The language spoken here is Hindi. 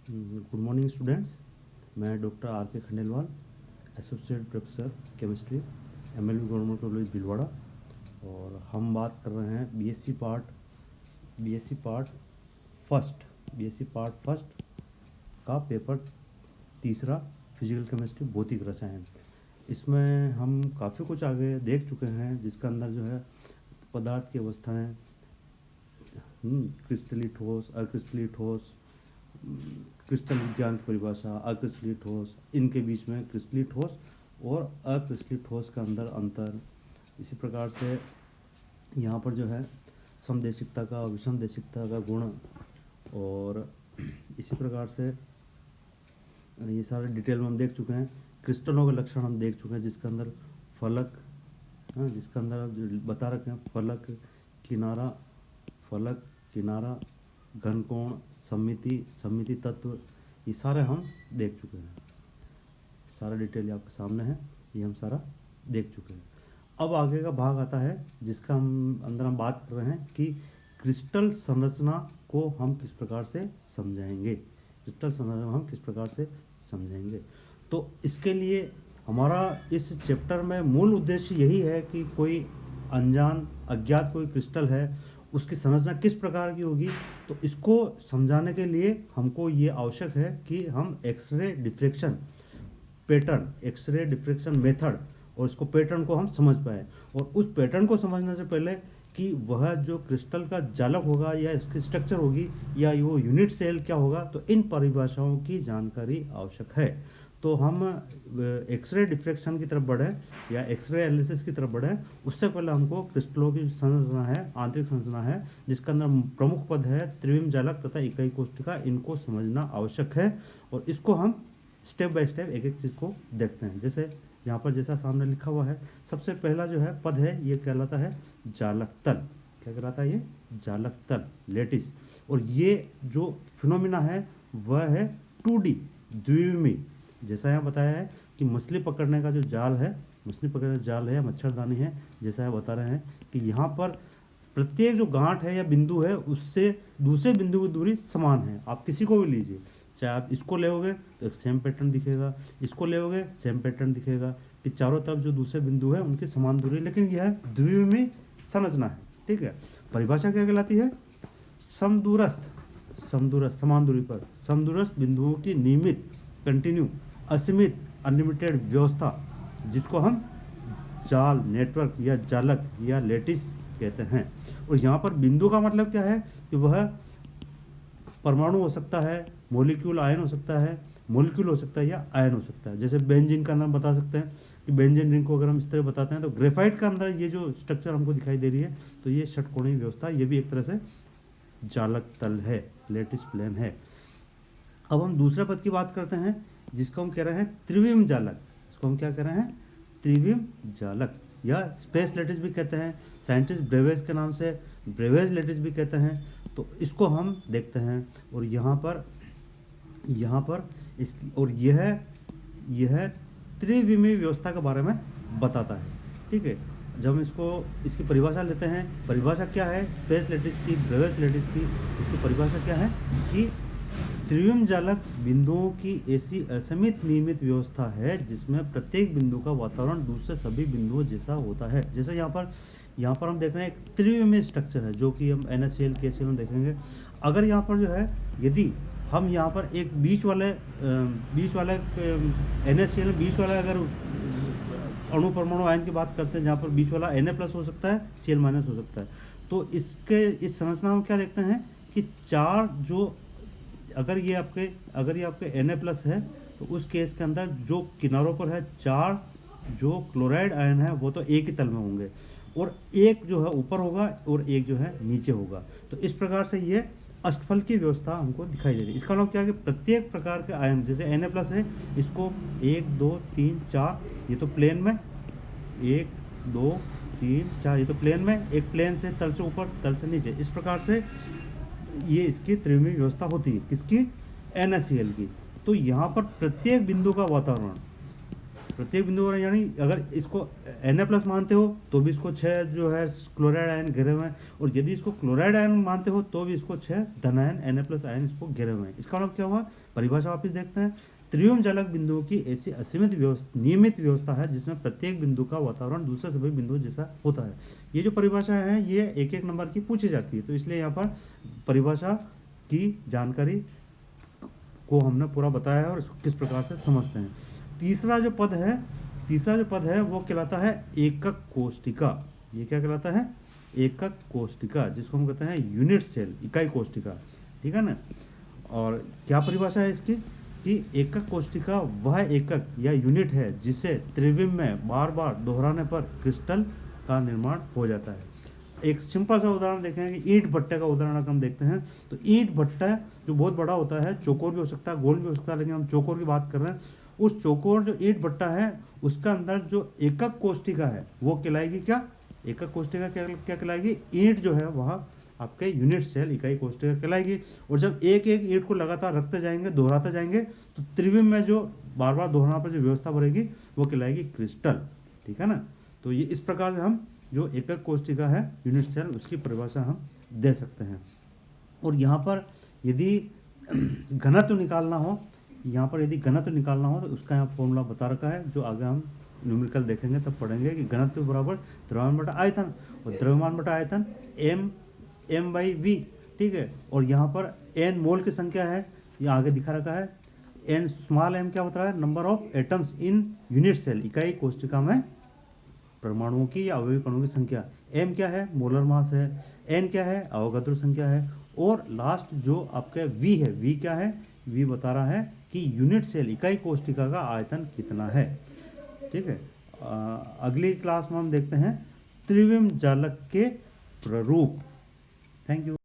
Good morning students. मैं डॉक्टर आर के Khandelwal, associate professor chemistry, MLB government college Bhilwara. और हम बात कर रहे हैं बीएससी पार्ट फर्स्ट का पेपर तीसरा, फिजिकल केमिस्ट्री भौतिक रसायन। इसमें हम काफ़ी कुछ आगे देख चुके हैं, जिसके अंदर जो है पदार्थ की अवस्थाएँ, क्रिस्टली ठोस, अक्रिस्टली ठोस, क्रिस्टल विज्ञान की परिभाषा, अक्रिस्टली ठोस, इनके बीच में क्रिस्टली ठोस और अक्रिस्टली ठोस का अंदर अंतर। इसी प्रकार से यहाँ पर जो है समदेशिकता का, विषमदेशिकता का गुण, और इसी प्रकार से ये सारे डिटेल में हम देख चुके हैं। क्रिस्टलों के लक्षण हम देख चुके हैं, जिसके अंदर फलक, जिसके अंदर बता रखे हैं फलक, किनारा, घनकोण, सममिति तत्व, ये सारे हम देख चुके हैं। सारा डिटेल आपके सामने है, ये हम सारा देख चुके हैं। अब आगे का भाग आता है, जिसका हम बात कर रहे हैं कि क्रिस्टल संरचना को हम किस प्रकार से समझेंगे। तो इसके लिए हमारा इस चैप्टर में मूल उद्देश्य यही है कि कोई अज्ञात कोई क्रिस्टल है, उसकी संरचना किस प्रकार की होगी। तो इसको समझाने के लिए हमको ये आवश्यक है कि हम एक्सरे डिफ्रैक्शन मेथड और इसको पैटर्न को हम समझ पाए। और उस पैटर्न को समझने से पहले कि वह जो क्रिस्टल का जालक होगा या इसकी स्ट्रक्चर होगी या वो यूनिट सेल क्या होगा, तो इन परिभाषाओं की जानकारी आवश्यक है। तो हम एक्सरे डिफ्रैक्शन की तरफ बढ़ें या एक्सरे एनालिसिस की तरफ बढ़ें, उससे पहले हमको क्रिस्टलों की संरचना है, आंतरिक संरचना है, जिसके अंदर प्रमुख पद है त्रिविम जालक तथा इकाई कोष्ठिका, इनको समझना आवश्यक है। और इसको हम स्टेप बाय स्टेप एक एक चीज़ को देखते हैं। जैसे यहाँ पर जैसा सामने लिखा हुआ है, सबसे पहला जो है पद है, ये कहलाता है जालक तल। क्या कहलाता है? ये जालक तल, लेटिस। और ये जो फिनोमिना है वह है 2D, द्विविमीय। जैसा यहाँ बताया है कि मछली पकड़ने का जो जाल है, या मच्छरदानी है, जैसा यहाँ बता रहे हैं कि यहाँ पर प्रत्येक जो गांठ है या बिंदु है, उससे दूसरे बिंदु की दूरी समान है। आप किसी को भी लीजिए, चाहे आप इसको लेओगे तो एक सेम पैटर्न दिखेगा, इसको लेओगे सेम पैटर्न दिखेगा, कि चारों तरफ जो दूसरे बिंदु है उनकी समान दूरी, लेकिन यह द्विविमीय संरचना है। ठीक है। परिभाषा क्या कहलाती है? समदूरस्थ, समान दूरी पर समदूरस्थ बिंदुओं की नियमित, कंटिन्यू, असीमित, अनलिमिटेड व्यवस्था, जिसको हम जाल, नेटवर्क या जालक या लेटिस कहते हैं। और यहाँ पर बिंदु का मतलब क्या है कि वह परमाणु हो सकता है, मॉलिक्यूल आयन हो सकता है, मॉलिक्यूल हो सकता है या आयन हो सकता है। जैसे बेंजीन का अंदर बता सकते हैं कि बेंजीन रिंग को अगर हम इस तरह बताते हैं, तो ग्रेफाइट का अंदर ये जो स्ट्रक्चर हमको दिखाई दे रही है, तो ये षटकोणीय व्यवस्था, ये भी एक तरह से जालक तल है, लेटिस प्लेन है। अब हम दूसरे पद की बात करते हैं, जिसको हम कह रहे हैं त्रिविम जालक। इसको हम क्या कह रहे हैं? त्रिविम जालक या स्पेस लेटिस भी कहते हैं। साइंटिस्ट ब्रेवेज के नाम से ब्रेवेज लेटिस भी कहते हैं। तो इसको हम देखते हैं। और यहाँ पर इसकी, और यह त्रिविमीय व्यवस्था के बारे में बताता है। ठीक है। जब हम इसकी परिभाषा लेते हैं, परिभाषा क्या है स्पेस लेटिस की, ब्रेवेज लेटिस की? इसकी परिभाषा क्या है कि त्रिविम जालक बिंदुओं की ऐसी असीमित नियमित व्यवस्था है जिसमें प्रत्येक बिंदु का वातावरण दूसरे सभी बिंदुओं जैसा होता है। जैसे यहाँ पर हम देख रहे हैं एक त्रिविमीय स्ट्रक्चर है, जो कि हम NaCl KCl में देखेंगे। अगर यहाँ पर जो है, यदि हम यहाँ पर एक बीच वाले NaCl बीच वाला अगर अणु परमाणु आयन की बात करते हैं, जहाँ पर बीच वाला Na+ हो सकता है, Cl- हो सकता है, तो इस संरचना में क्या देखते हैं कि चार जो, अगर ये आपके Na+ है, तो उस केस के अंदर जो किनारों पर है, चार जो क्लोराइड आयन है वो तो एक ही तल में होंगे, और एक जो है ऊपर होगा और एक जो है नीचे होगा। तो इस प्रकार से ये अष्टफल की व्यवस्था हमको दिखाई दे रही है। इसका मतलब क्या है कि प्रत्येक प्रकार के आयन, जैसे Na+ है, इसको 1 2 3 4, ये तो प्लेन में 1 2 3 4, ये तो प्लेन में, एक प्लेन से तल से ऊपर, तल से नीचे, इस प्रकार से ये इसकी त्रिविमीय व्यवस्था होती है। किसकी? NaCl की। तो यहाँ पर प्रत्येक बिंदु का वातावरण प्रत्येक बिंदु पर, यानी अगर इसको Na+ मानते हो तो भी इसको 6 जो है क्लोराइड आयन घिरे हुए हैं, और यदि इसको क्लोराइड आयन मानते हो तो भी इसको 6 धन आयन Na+ आयन इसको घिरे हुए हैं। इसका मतलब क्या हुआ, परिभाषा वापिस देखते हैं। त्रिविम जालक बिंदुओं की ऐसी असीमित नियमित व्यवस्था है जिसमें प्रत्येक बिंदु का वातावरण दूसरे सभी बिंदुओं जैसा होता है। ये जो परिभाषा है ये एक एक नंबर की पूछी जाती है, तो इसलिए यहाँ पर परिभाषा की जानकारी को हमने पूरा बताया है और इसको किस प्रकार से समझते हैं। तीसरा जो पद है वो कहलाता है एकक कोष्टिका। ये क्या कहलाता है, एकक कोष्टिका, जिसको हम कहते हैं यूनिट सेल, इकाई कोष्टिका, ठीक है ना। और क्या परिभाषा है इसकी कि एकक कोष्टिका वह एकक या यूनिट है जिसे त्रिविम में बार बार दोहराने पर क्रिस्टल का निर्माण हो जाता है। एक सिंपल सा उदाहरण देखें कि ईंट भट्टे का उदाहरण अगर हम देखते हैं तो ईंट भट्टा जो बहुत बड़ा होता है, चौकोर भी हो सकता है, गोल भी हो सकता है, लेकिन हम चौकोर की बात कर रहे हैं। उस चौकोर जो ईंट भट्टा है उसका अंदर जो एकक कोष्टिका है वो कहलाएगी क्या, एकक कोष्टिका क्या कहलाएगी, ईंट जो है वह आपके यूनिट सेल इकाई कोष्टिका कहलाएगी। और जब एक एक ईंट को लगातार रखते जाएंगे, दोहराते जाएंगे, तो त्रिविम में जो बार बार दोहराने पर जो व्यवस्था बढ़ेगी वो कहलाएगी क्रिस्टल, ठीक है ना। तो ये इस प्रकार से हम जो एकक कोष्टिका है यूनिट सेल उसकी परिभाषा हम दे सकते हैं। और यहाँ पर यदि घनत्व निकालना हो, तो उसका यहाँ फॉर्मूला बता रखा है, जो आगे हम न्यूमेरिकल देखेंगे तब पढ़ेंगे कि घनत्व बराबर द्रव्यमान बटा आयतन, और द्रव्यमान बटा आयतन m/v, ठीक है। और यहाँ पर n मोल की संख्या है, ये आगे दिखा रखा है। n स्मॉल m क्या बता रहा है, number of atoms in unit cell, इकाई कोष्टिका में परमाणुओं की या अवयवी कणों की संख्या। m क्या है, मोलर मास है। n क्या है, अवोगाद्रो संख्या है। और लास्ट जो आपका v है, v क्या है, v बता रहा है कि यूनिट सेल इकाई कोष्टिका का आयतन कितना है, ठीक है। अगली क्लास में हम देखते हैं त्रिविम जालक के प्ररूप। Thank you.